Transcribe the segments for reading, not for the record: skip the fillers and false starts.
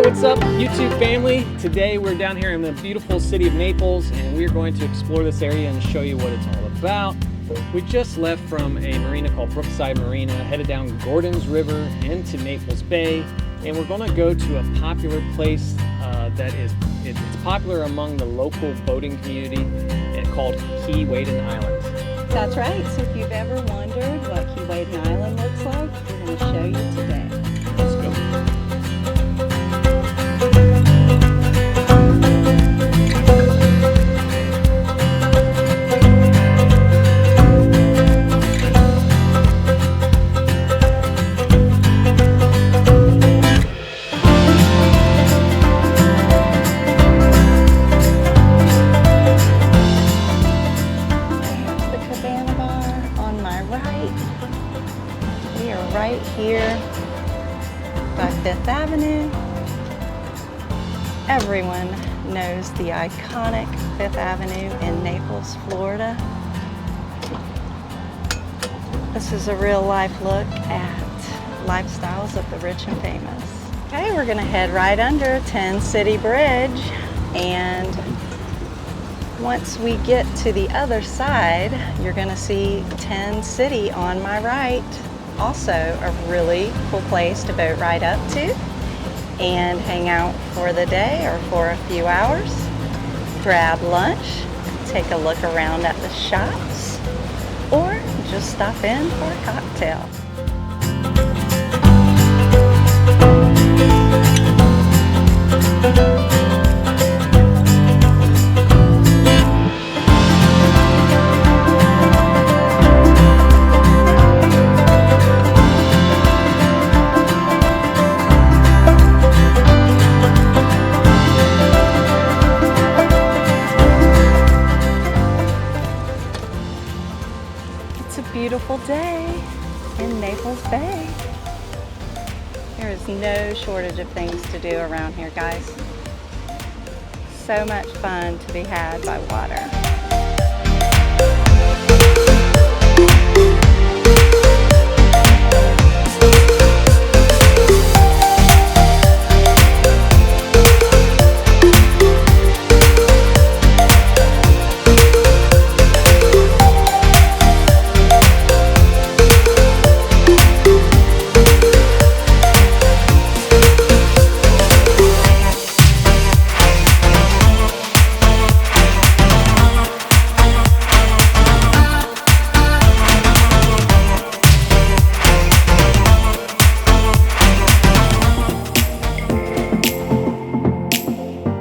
What's up, YouTube family? Today we're down here in the beautiful city of Naples, and we're going to explore this area and show you what it's all about. We just left from a marina called Brookside Marina, headed down Gordon's River into Naples Bay, and we're going to go to a popular place it's popular among the local boating community, and called Keewaydin Island. That's right. So if you've ever wondered what Keewaydin Island looks like, we're going to show you today. Let's go. Right here by Fifth Avenue. Everyone knows the iconic Fifth Avenue in Naples, Florida. This is a real life look at lifestyles of the rich and famous. Okay, we're gonna head right under 10 City Bridge, and once we get to the other side, you're gonna see 10 City on my right. Also a really cool place to boat ride up to and hang out for the day or for a few hours. Grab lunch, take a look around at the shops, or just stop in for a cocktail. Beautiful day in Naples Bay. There is no shortage of things to do around here, guys. So much fun to be had by water.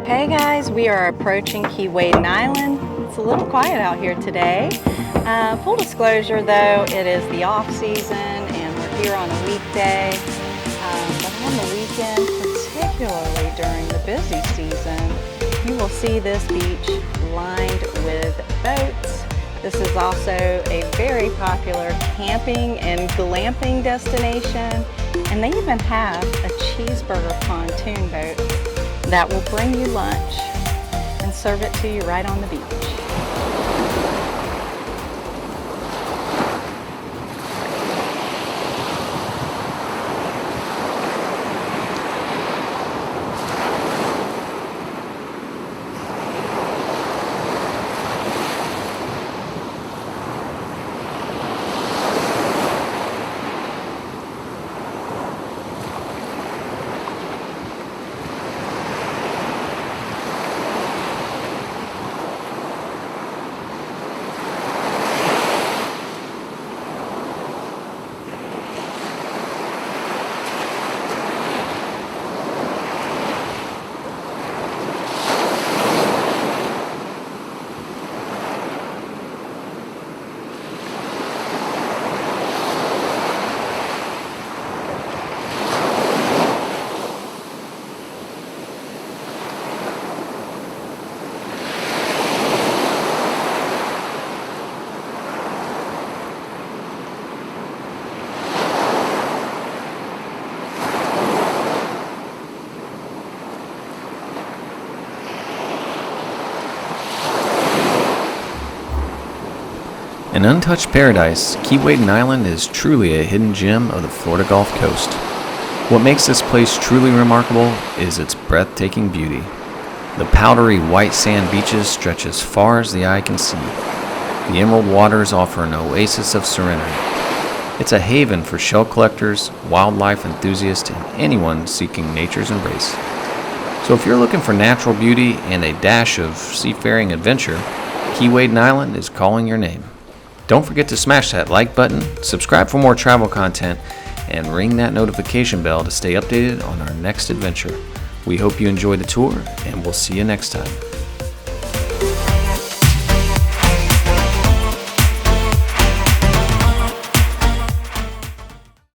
Hey guys, we are approaching Keewaydin Island. It's a little quiet out here today. Full disclosure though, it is the off season and we're here on a weekday. But on the weekend, particularly during the busy season, you will see this beach lined with boats. This is also a very popular camping and glamping destination. And they even have a cheeseburger pontoon boat that will bring you lunch and serve it to you right on the beach. An untouched paradise, Keewaydin Island is truly a hidden gem of the Florida Gulf Coast. What makes this place truly remarkable is its breathtaking beauty. The powdery white sand beaches stretch as far as the eye can see. The emerald waters offer an oasis of serenity. It's a haven for shell collectors, wildlife enthusiasts, and anyone seeking nature's embrace. So if you're looking for natural beauty and a dash of seafaring adventure, Keewaydin Island is calling your name. Don't forget to smash that like button, subscribe for more travel content, and ring that notification bell to stay updated on our next adventure. We hope you enjoy the tour, and we'll see you next time.